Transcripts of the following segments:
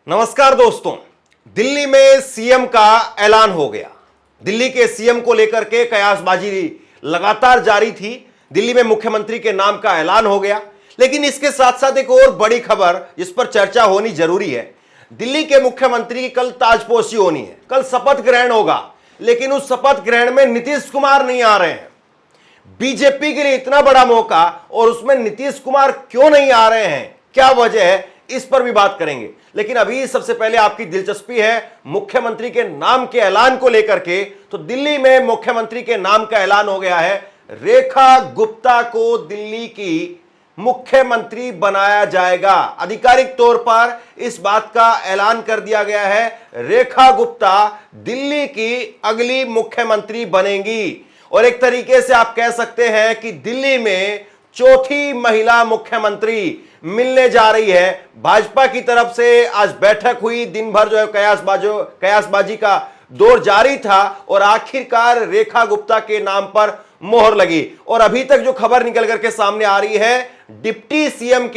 नमस्कार दोस्तों। दिल्ली में सीएम का ऐलान हो गया। दिल्ली के सीएम को लेकर के कयासबाजी लगातार जारी थी। दिल्ली में मुख्यमंत्री के नाम का ऐलान हो गया, लेकिन इसके साथ साथ एक और बड़ी खबर जिस पर चर्चा होनी जरूरी है। दिल्ली के मुख्यमंत्री की कल ताजपोशी होनी है, कल शपथ ग्रहण होगा, लेकिन उस शपथ ग्रहण में नीतीश कुमार नहीं आ रहे हैं। बीजेपी के लिए इतना बड़ा मौका और उसमें नीतीश कुमार क्यों नहीं आ रहे हैं, क्या वजह है, इस पर भी बात करेंगे। लेकिन अभी सबसे पहले आपकी दिलचस्पी है मुख्यमंत्री के नाम के ऐलान को लेकर के, तो दिल्ली में मुख्यमंत्री के नाम का ऐलान हो गया है। रेखा गुप्ता को दिल्ली की मुख्यमंत्री बनाया जाएगा। आधिकारिक तौर पर इस बात का ऐलान कर दिया गया है, रेखा गुप्ता दिल्ली की अगली मुख्यमंत्री बनेंगी। और एक तरीके से आप कह सकते हैं कि दिल्ली में चौथी महिला मुख्यमंत्री मिलने जा रही है। भाजपा की तरफ से आज बैठक हुई, दिन भर जो है कयासबाजी का दौर जारी था और आखिरकार रेखा गुप्ता के नाम पर मोहर लगी। और अभी तक जो खबर निकल करके सामने आ रही है, डिप्टी सीएम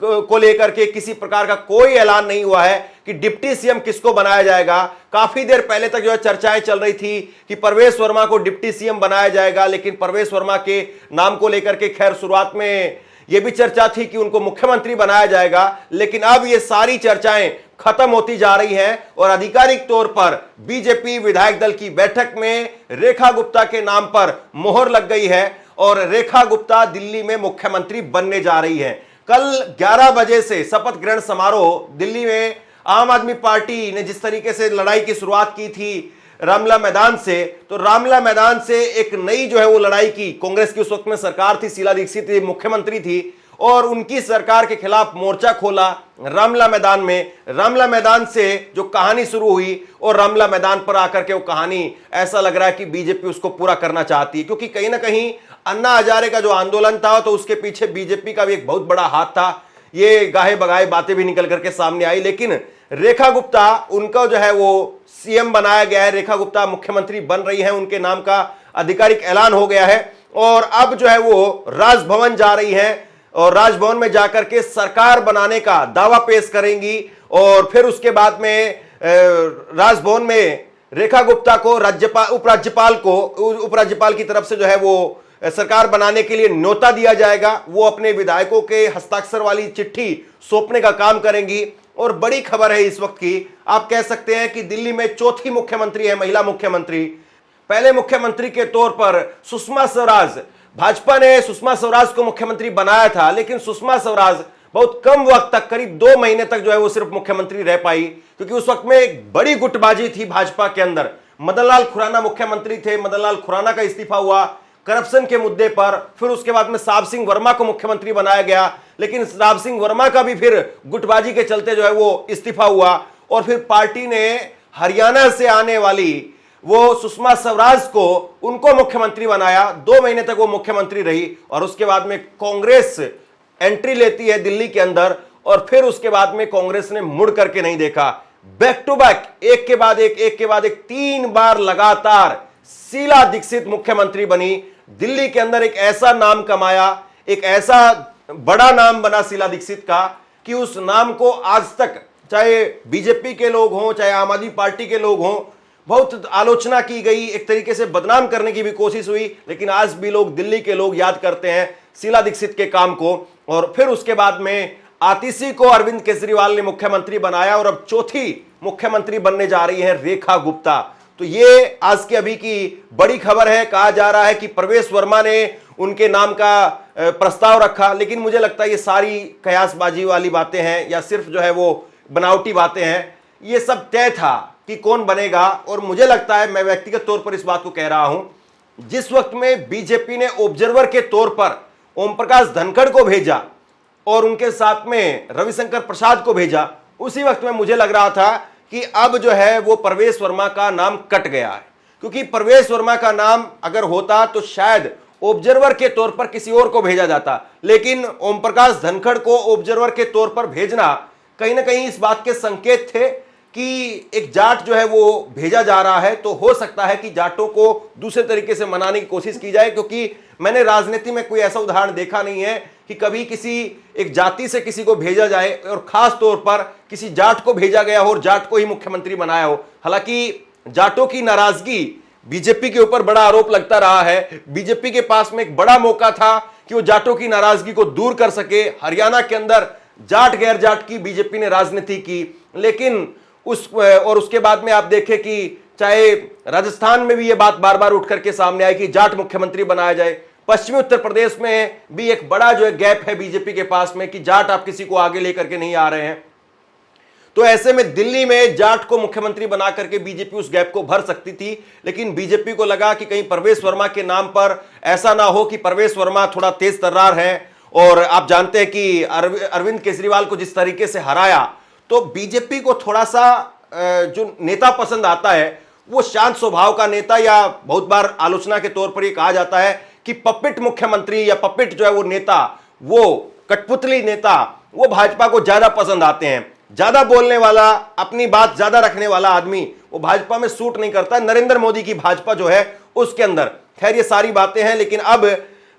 को लेकर के किसी प्रकार का कोई ऐलान नहीं हुआ है कि डिप्टी सीएम किसको बनाया जाएगा। काफी देर पहले तक जो है चर्चाएं चल रही थी कि परवेश वर्मा को डिप्टी सीएम बनाया जाएगा, लेकिन परवेश वर्मा के नाम को लेकर के खैर शुरुआत में यह भी चर्चा थी कि उनको मुख्यमंत्री बनाया जाएगा, लेकिन अब ये सारी चर्चाएं खत्म होती जा रही हैं और आधिकारिक तौर पर बीजेपी विधायक दल की बैठक में रेखा गुप्ता के नाम पर मोहर लग गई है और रेखा गुप्ता दिल्ली में मुख्यमंत्री बनने जा रही है। कल 11 बजे से शपथ ग्रहण समारोह दिल्ली में आम आदमी पार्टी ने जिस तरीके से लड़ाई की शुरुआत की थी रामलीला मैदान से, तो रामलीला मैदान से एक नई जो है वो लड़ाई की। कांग्रेस की उस वक्त में सरकार थी, शीला दीक्षित मुख्यमंत्री थी और उनकी सरकार के खिलाफ मोर्चा खोला रामलीला मैदान में। रामलीला मैदान से जो कहानी शुरू हुई और रामलीला मैदान पर आकर के वो कहानी ऐसा लग रहा है कि बीजेपी उसको पूरा करना चाहती है, क्योंकि कहीं ना कहीं अन्ना हजारे का जो आंदोलन था तो उसके पीछे बीजेपी का भी एक बहुत बड़ा हाथ था। ये गाहे बगाहे बातें भी निकल करके सामने आई, लेकिन रेखा गुप्ता उनका जो है वो सीएम बनाया गया है, रेखा गुप्ता मुख्यमंत्री बन रही हैं, उनके नाम का आधिकारिक ऐलान हो गया है और अब जो है वो राजभवन जा रही हैं और राजभवन में जाकर के सरकार बनाने का दावा पेश करेंगी। और फिर उसके बाद में राजभवन में रेखा गुप्ता को उपराज्यपाल की तरफ से जो है वो सरकार बनाने के लिए न्योता दिया जाएगा। वो अपने विधायकों के हस्ताक्षर वाली चिट्ठी सौंपने का काम करेंगी। और बड़ी खबर है इस वक्त की, आप कह सकते हैं कि दिल्ली में चौथी मुख्यमंत्री है महिला मुख्यमंत्री। पहले मुख्यमंत्री के तौर पर सुषमा स्वराज, भाजपा ने सुषमा स्वराज को मुख्यमंत्री बनाया था, लेकिन सुषमा स्वराज बहुत कम वक्त तक, करीब 2 महीने तक जो है वो सिर्फ मुख्यमंत्री रह पाई, क्योंकि उस वक्त में एक बड़ी गुटबाजी थी भाजपा के अंदर। मदन लाल खुराना मुख्यमंत्री थे, मदन लाल खुराना का इस्तीफा हुआ करप्शन के मुद्दे पर। फिर उसके बाद में साहब सिंह वर्मा को मुख्यमंत्री बनाया गया, लेकिन साहब सिंह वर्मा का भी फिर गुटबाजी के चलते जो है वो इस्तीफा हुआ। और फिर पार्टी ने हरियाणा से आने वाली वो सुषमा स्वराज को उनको मुख्यमंत्री बनाया। 2 महीने तक वो मुख्यमंत्री रही और उसके बाद में कांग्रेस एंट्री लेती है दिल्ली के अंदर और फिर उसके बाद में कांग्रेस ने मुड़ करके नहीं देखा। बैक टू बैक, एक के बाद एक 3 बार लगातार शीला दीक्षित मुख्यमंत्री बनी। दिल्ली के अंदर एक ऐसा नाम कमाया, एक ऐसा बड़ा नाम बना शीला दीक्षित का कि उस नाम को आज तक चाहे बीजेपी के लोग हों, चाहे आम आदमी पार्टी के लोग हों, बहुत आलोचना की गई, एक तरीके से बदनाम करने की भी कोशिश हुई, लेकिन आज भी लोग, दिल्ली के लोग याद करते हैं शीला दीक्षित के काम को। और फिर उसके बाद में आतिशी को अरविंद केजरीवाल ने मुख्यमंत्री बनाया और अब चौथी मुख्यमंत्री बनने जा रही है रेखा गुप्ता। तो ये आज की अभी की बड़ी खबर है। कहा जा रहा है कि परवेश वर्मा ने उनके नाम का प्रस्ताव रखा, लेकिन मुझे लगता है ये सारी कयासबाजी वाली बातें हैं या सिर्फ जो है वो बनावटी बातें हैं। ये सब तय था कि कौन बनेगा और मुझे लगता है, मैं व्यक्तिगत तौर पर इस बात को कह रहा हूं, जिस वक्त में बीजेपी ने ऑब्जर्वर के तौर पर ओम प्रकाश धनखड़ को भेजा और उनके साथ में रविशंकर प्रसाद को भेजा, उसी वक्त में मुझे लग रहा था कि अब जो है वो परवेश वर्मा का नाम कट गया है। क्योंकि परवेश वर्मा का नाम अगर होता तो शायद ऑब्जर्वर के तौर पर किसी और को भेजा जाता, लेकिन ओम प्रकाश धनखड़ को ऑब्जर्वर के तौर पर भेजना कहीं ना कहीं इस बात के संकेत थे कि एक जाट जो है वो भेजा जा रहा है, तो हो सकता है कि जाटों को दूसरे तरीके से मनाने की कोशिश की जाए। क्योंकि मैंने राजनीति में कोई ऐसा उदाहरण देखा नहीं है कि कभी किसी एक जाति से किसी को भेजा जाए और खास तौर पर किसी जाट को भेजा गया हो और जाट को ही मुख्यमंत्री बनाया हो। हालांकि जाटों की नाराजगी बीजेपी के ऊपर बड़ा आरोप लगता रहा है। बीजेपी के पास में एक बड़ा मौका था कि वो जाटों की नाराजगी को दूर कर सके। हरियाणा के अंदर जाट गैर जाट की बीजेपी ने राजनीति की, लेकिन उसके बाद में आप देखें कि चाहे राजस्थान में भी ये बात बार बार उठ करके सामने आई कि जाट मुख्यमंत्री बनाया जाए। पश्चिमी उत्तर प्रदेश में भी एक बड़ा जो है गैप है बीजेपी के पास में कि जाट आप किसी को आगे लेकर के नहीं आ रहे हैं। तो ऐसे में दिल्ली में जाट को मुख्यमंत्री बना करके बीजेपी उस गैप को भर सकती थी, लेकिन बीजेपी को लगा कि कहीं परवेश वर्मा के नाम पर ऐसा ना हो कि परवेश वर्मा थोड़ा तेज तर्रार है, और आप जानते हैं कि अरविंद केजरीवाल को जिस तरीके से हराया, तो बीजेपी को थोड़ा सा जो नेता पसंद आता है वो शांत स्वभाव का नेता, या बहुत बार आलोचना के तौर पर यह कहा जाता है कि पपेट मुख्यमंत्री या पपेट जो है वो नेता, वो कठपुतली नेता, वो भाजपा को ज्यादा पसंद आते हैं। ज्यादा बोलने वाला, अपनी बात ज्यादा रखने वाला आदमी वो भाजपा में सूट नहीं करता। नरेंद्र मोदी की भाजपा जो है उसके अंदर, खैर ये सारी बातें हैं, लेकिन अब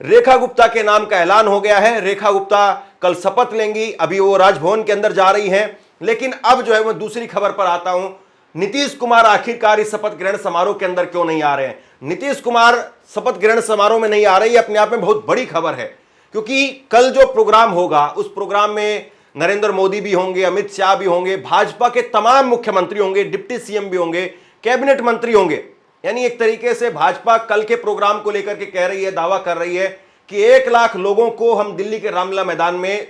रेखा गुप्ता के नाम का ऐलान हो गया है। रेखा गुप्ता कल शपथ लेंगी, अभी वो राजभवन के अंदर जा रही हैं। लेकिन अब जो है मैं दूसरी खबर पर आता हूं, नीतीश कुमार आखिरकार इस शपथ ग्रहण समारोह के अंदर क्यों नहीं आ रहे हैं। नीतीश कुमार शपथ ग्रहण समारोह में नहीं आ रहे, ये अपने आप में बहुत बड़ी खबर है, क्योंकि कल जो प्रोग्राम होगा उस प्रोग्राम में नरेंद्र मोदी भी होंगे, अमित शाह भी होंगे, भाजपा के तमाम मुख्यमंत्री होंगे, डिप्टी सीएम भी होंगे, कैबिनेट मंत्री होंगे। यानी एक तरीके से भाजपा कल के प्रोग्राम को लेकर के कह रही है, दावा कर रही है कि 1 लाख लोगों को हम दिल्ली के रामलीला मैदान में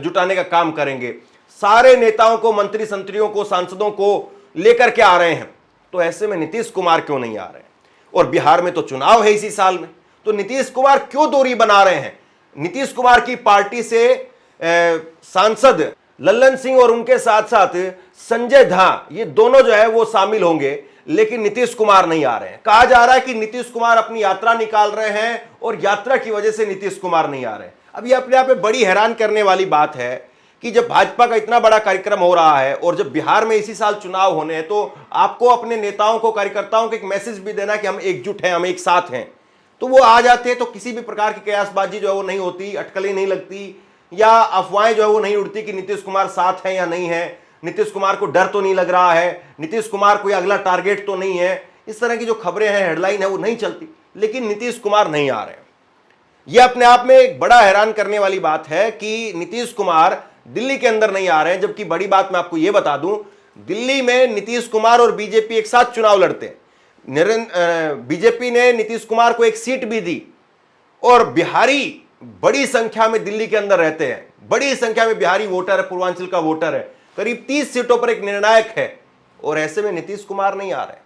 जुटाने का काम करेंगे। सारे नेताओं को, मंत्री संत्रियों को, सांसदों को लेकर के आ रहे हैं। तो ऐसे में नीतीश कुमार क्यों नहीं आ रहे हैं? और बिहार में तो चुनाव है इसी साल में, तो नीतीश कुमार क्यों दूरी बना रहे हैं? नीतीश कुमार की पार्टी से सांसद लल्लन सिंह और उनके साथ साथ संजय झा, ये दोनों जो है वो शामिल होंगे, लेकिन नीतीश कुमार नहीं आ रहे हैं। कहा जा रहा है कि नीतीश कुमार अपनी यात्रा निकाल रहे हैं और यात्रा की वजह से नीतीश कुमार नहीं आ रहे हैं। अब ये अपने आप में बड़ी हैरान करने वाली बात है कि जब भाजपा का इतना बड़ा कार्यक्रम हो रहा है और जब बिहार में इसी साल चुनाव होने हैं, तो आपको अपने नेताओं को, कार्यकर्ताओं को एक मैसेज भी देना कि हम एकजुट हैं, हम एक साथ हैं। तो वो आ जाते हैं तो किसी भी प्रकार की कयासबाजी जो है वो नहीं होती, अटकलें नहीं लगती, या अफवाहें जो है वो नहीं उड़ती कि नीतीश कुमार साथ है या नहीं है, नीतीश कुमार को डर तो नहीं लग रहा है, नीतीश कुमार कोई अगला टारगेट तो नहीं है। इस तरह की जो खबरें हैं, हेडलाइन है, वो नहीं चलती। लेकिन नीतीश कुमार नहीं आ रहे हैं। यह अपने आप में एक बड़ा हैरान करने वाली बात है कि नीतीश कुमार दिल्ली के अंदर नहीं आ रहे हैं। जबकि बड़ी बात मैं आपको यह बता दूं, दिल्ली में नीतीश कुमार और बीजेपी एक साथ चुनाव लड़ते हैं। बीजेपी ने नीतीश कुमार को एक सीट भी दी, और बिहारी बड़ी संख्या में दिल्ली के अंदर रहते हैं, बड़ी संख्या में बिहारी वोटर है, पूर्वांचल का वोटर है, करीब 30 सीटों पर एक निर्णायक है, और ऐसे में नीतीश कुमार नहीं आ रहे।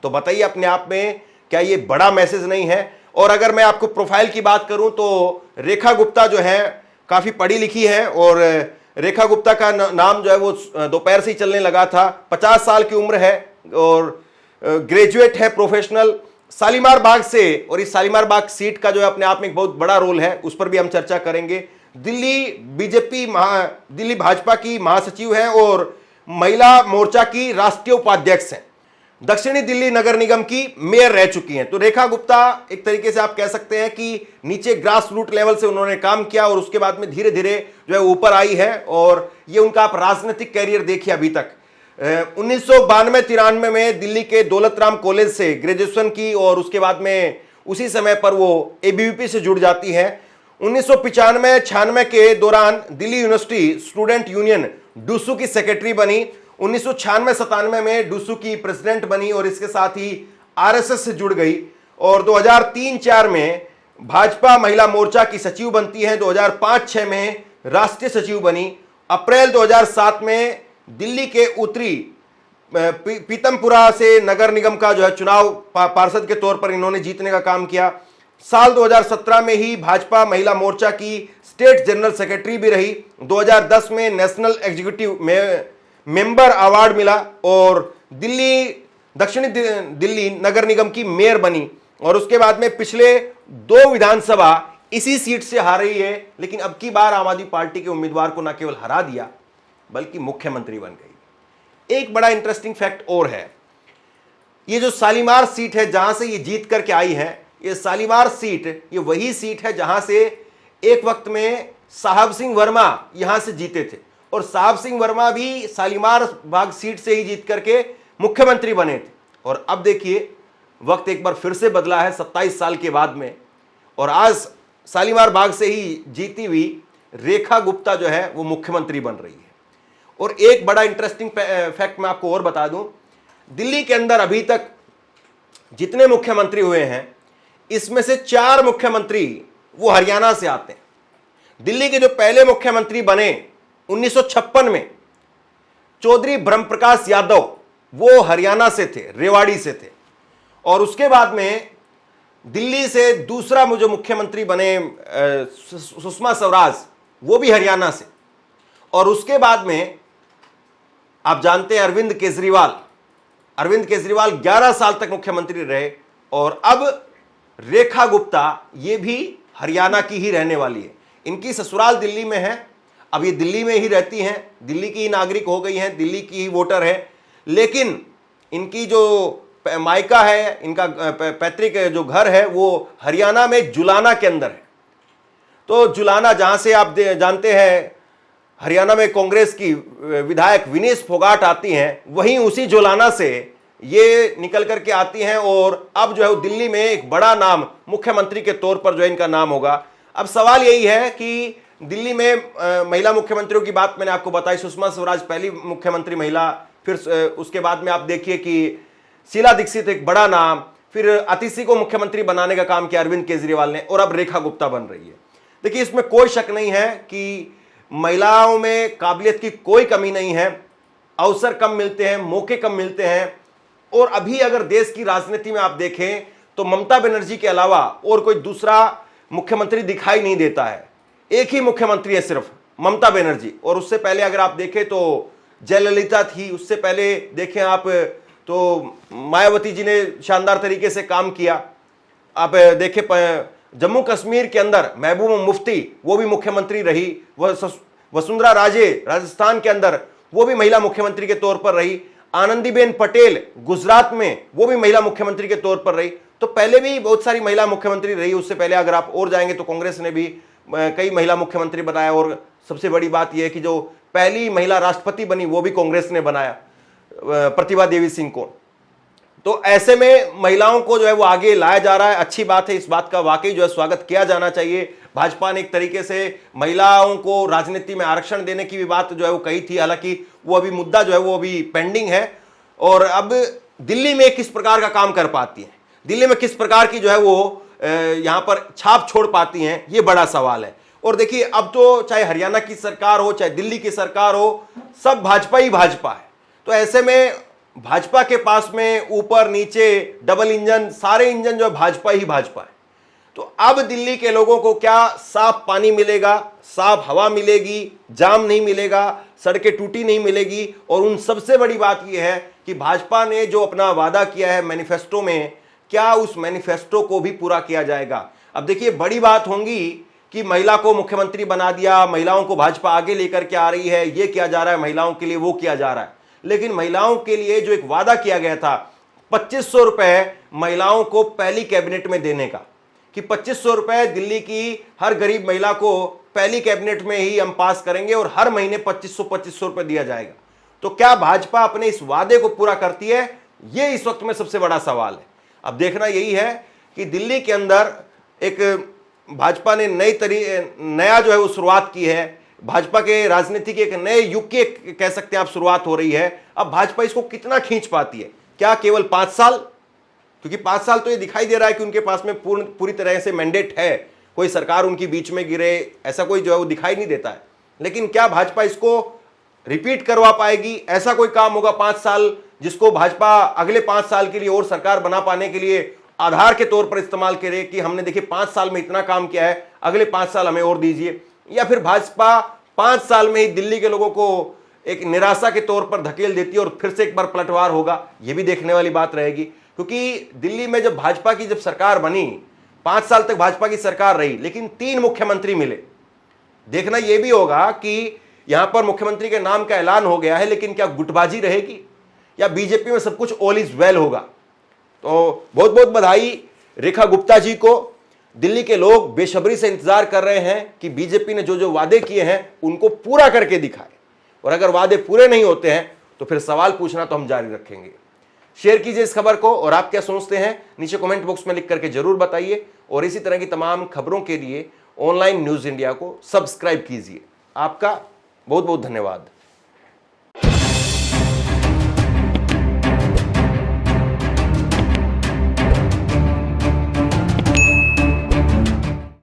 तो बताइए अपने आप में क्या ये बड़ा मैसेज नहीं है? और अगर मैं आपको प्रोफाइल की बात करूं तो रेखा गुप्ता जो है काफी पढ़ी लिखी है, और रेखा गुप्ता का नाम जो है वो दोपहर से ही चलने लगा था। 50 साल की उम्र है और ग्रेजुएट है, प्रोफेशनल, शालीमार बाग से। और इस शालीमार बाग सीट का जो है अपने आप में एक बहुत बड़ा रोल है, उस पर भी हम चर्चा करेंगे। दिल्ली भाजपा की महासचिव है और महिला मोर्चा की राष्ट्रीय उपाध्यक्ष हैं। दक्षिणी दिल्ली नगर निगम की मेयर रह चुकी हैं। तो रेखा गुप्ता एक तरीके से आप कह सकते हैं कि नीचे ग्रास रूट लेवल से उन्होंने काम किया और उसके बाद में धीरे धीरे जो है ऊपर आई है, और ये उनका आप राजनीतिक कैरियर देखिए अभी तक। 1992-93 में दिल्ली के दौलत राम कॉलेज से ग्रेजुएशन की, और उसके बाद में उसी समय पर वो एबीवीपी से जुड़ जाती है। 1995-96 के दौरान Delhi university student union DUSU की सेक्रेटरी बनी। 1996-97 में डूसू की प्रेसिडेंट बनी, और इसके साथ ही आरएसएस से जुड़ गई। और 2003-04 में भाजपा महिला मोर्चा की सचिव बनती है। 2005-06 में राष्ट्रीय सचिव बनी। अप्रैल 2007 में दिल्ली के उत्तरी पीतमपुरा से नगर निगम का जो है चुनाव पार्षद के तौर पर इन्होंने जीतने का काम किया। साल 2017 में ही भाजपा महिला मोर्चा की स्टेट जनरल सेक्रेटरी भी रही। 2010 में नेशनल एग्जीक्यूटिव मेंबर अवार्ड मिला, और दक्षिणी दिल्ली नगर निगम की मेयर बनी। और उसके बाद में पिछले 2 विधानसभा इसी सीट से हारी है, लेकिन अब की बार आम आदमी पार्टी के उम्मीदवार को न केवल हरा दिया बल्कि मुख्यमंत्री बन गई। एक बड़ा इंटरेस्टिंग फैक्ट और है, ये जो शालीमार सीट है जहां से ये जीत करके आई है, ये शालीमार सीट ये वही सीट है जहां से एक वक्त में साहब सिंह वर्मा यहां से जीते थे और साहब सिंह वर्मा भी शालीमार बाग सीट से ही जीत करके मुख्यमंत्री बने थे। और अब देखिए वक्त एक बार फिर से बदला है 27 साल के बाद में, और आज शालीमार बाग से ही जीती हुई रेखा गुप्ता जो है वो मुख्यमंत्री बन रही है। और एक बड़ा इंटरेस्टिंग फैक्ट मैं आपको और बता दूं, दिल्ली के अंदर अभी तक जितने मुख्यमंत्री हुए हैं इसमें से 4 मुख्यमंत्री वो हरियाणा से आते हैं। दिल्ली के जो पहले मुख्यमंत्री बने 1956 में, चौधरी ब्रह्मप्रकाश यादव, वो हरियाणा से थे, रेवाड़ी से थे। और उसके बाद में दिल्ली से दूसरा जो मुख्यमंत्री बने सुषमा स्वराज, वो भी हरियाणा से। और उसके बाद में आप जानते हैं अरविंद केजरीवाल 11 साल तक मुख्यमंत्री रहे। और अब रेखा गुप्ता ये भी हरियाणा की ही रहने वाली है। इनकी ससुराल दिल्ली में है, अब ये दिल्ली में ही रहती हैं, दिल्ली की ही नागरिक हो गई हैं, दिल्ली की ही वोटर है। लेकिन इनकी जो मायका है, इनका पैतृक जो घर है वो हरियाणा में जुलाना के अंदर है। तो जुलाना, जहां से आप जानते हैं हरियाणा में कांग्रेस की विधायक विनेश फोगाट आती हैं, वहीं उसी जुलाना से ये निकल करके आती हैं। और अब जो है दिल्ली में एक बड़ा नाम मुख्यमंत्री के तौर पर जो है इनका नाम होगा। अब सवाल यही है कि दिल्ली में महिला मुख्यमंत्रियों की बात मैंने आपको बताई, सुषमा स्वराज पहली मुख्यमंत्री महिला, फिर उसके बाद में आप देखिए कि शीला दीक्षित एक बड़ा नाम, फिर अतिशी को मुख्यमंत्री बनाने का काम किया अरविंद केजरीवाल ने, और अब रेखा गुप्ता बन रही है। देखिए इसमें कोई शक नहीं है कि महिलाओं में काबिलियत की कोई कमी नहीं है, अवसर कम मिलते हैं, मौके कम मिलते हैं। और अभी अगर देश की राजनीति में आप देखें तो ममता बनर्जी के अलावा और कोई दूसरा मुख्यमंत्री दिखाई नहीं देता है। एक ही मुख्यमंत्री है सिर्फ, ममता बनर्जी। और उससे पहले अगर आप देखें तो जयललिता थी, उससे पहले देखें आप तो मायावती जी ने शानदार तरीके से काम किया। आप देखें जम्मू कश्मीर के अंदर महबूबा मुफ्ती, वो भी मुख्यमंत्री रही। वसुंधरा राजे राजस्थान के अंदर, वो भी महिला मुख्यमंत्री के तौर पर रही। आनंदीबेन पटेल गुजरात में, वो भी महिला मुख्यमंत्री के तौर पर रही। तो पहले भी बहुत सारी महिला मुख्यमंत्री रही। उससे पहले अगर आप और जाएंगे तो कांग्रेस ने भी कई महिला मुख्यमंत्री बनाया। और सबसे बड़ी बात यह है कि जो पहली महिला राष्ट्रपति बनी वो भी कांग्रेस ने बनाया, प्रतिभा देवी सिंह को। तो ऐसे में महिलाओं को जो है वो आगे लाया जा रहा है, अच्छी बात है। इस बात का वाकई जो है स्वागत किया जाना चाहिए। भाजपा ने एक तरीके से महिलाओं को राजनीति में आरक्षण देने की भी बात जो है वो कही थी, हालांकि वो अभी मुद्दा जो है वो अभी पेंडिंग है। और अब दिल्ली में किस प्रकार का काम कर पाती है, दिल्ली में किस प्रकार की जो है वो यहां पर छाप छोड़ पाती हैं, ये बड़ा सवाल है। और देखिए अब तो चाहे हरियाणा की सरकार हो चाहे दिल्ली की सरकार हो, सब भाजपा ही भाजपा है। तो ऐसे में भाजपा के पास में ऊपर नीचे डबल इंजन, सारे इंजन जो है भाजपा ही भाजपा है। तो अब दिल्ली के लोगों को क्या साफ पानी मिलेगा, साफ हवा मिलेगी, जाम नहीं मिलेगा, सड़कें टूटी नहीं मिलेगी। और उन सबसे बड़ी बात यह है कि भाजपा ने जो अपना वादा किया है मैनिफेस्टो में, क्या उस मैनिफेस्टो को भी पूरा किया जाएगा। अब देखिए बड़ी बात होगी कि महिला को मुख्यमंत्री बना दिया, महिलाओं को भाजपा आगे लेकर के आ रही है, ये किया जा रहा है महिलाओं के लिए, वो किया जा रहा है। लेकिन महिलाओं के लिए जो एक वादा किया गया था 2500 रुपए महिलाओं को पहली कैबिनेट में देने का, कि 2500 रुपए दिल्ली की हर गरीब महिला को पहली कैबिनेट में ही हम पास करेंगे और हर महीने 2500 रुपए दिया जाएगा। तो क्या भाजपा अपने इस वादे को पूरा करती है, ये इस वक्त में सबसे बड़ा सवाल है। अब देखना यही है कि दिल्ली के अंदर एक भाजपा ने नया जो है वो शुरुआत की है। भाजपा के राजनीति के एक नए युग की कह सकते हैं आप शुरुआत हो रही है। अब भाजपा इसको कितना खींच पाती है, क्या केवल 5 साल, क्योंकि 5 साल तो ये दिखाई दे रहा है कि उनके पास में पूरी तरह से मैंडेट है, कोई सरकार उनकी बीच में गिरे ऐसा कोई जो है वो दिखाई नहीं देता है। लेकिन क्या भाजपा इसको रिपीट करवा पाएगी, ऐसा कोई काम होगा 5 साल जिसको भाजपा अगले 5 साल के लिए और सरकार बना पाने के लिए आधार के तौर पर इस्तेमाल करे कि हमने देखिए 5 साल में इतना काम किया है, अगले 5 साल हमें और दीजिए। या फिर भाजपा 5 साल में ही दिल्ली के लोगों को एक निराशा के तौर पर धकेल देती है और फिर से एक बार पलटवार होगा, यह भी देखने वाली बात रहेगी। क्योंकि दिल्ली में जब भाजपा की सरकार बनी, 5 साल तक भाजपा की सरकार रही, लेकिन 3 मुख्यमंत्री मिले। देखना यह भी होगा कि यहां पर मुख्यमंत्री के नाम का ऐलान हो गया है, लेकिन क्या गुटबाजी रहेगी या बीजेपी में सब कुछ ऑल इज वेल होगा। तो बहुत बहुत बधाई रेखा गुप्ता जी को। दिल्ली के लोग बेसब्री से इंतजार कर रहे हैं कि बीजेपी ने जो जो वादे किए हैं उनको पूरा करके दिखाए, और अगर वादे पूरे नहीं होते हैं तो फिर सवाल पूछना तो हम जारी रखेंगे। शेयर कीजिए इस खबर को, और आप क्या सोचते हैं नीचे कमेंट बॉक्स में लिख करके जरूर बताइए, और इसी तरह की तमाम खबरों के लिए ऑनलाइन न्यूज इंडिया को सब्सक्राइब कीजिए। आपका बहुत बहुत धन्यवाद।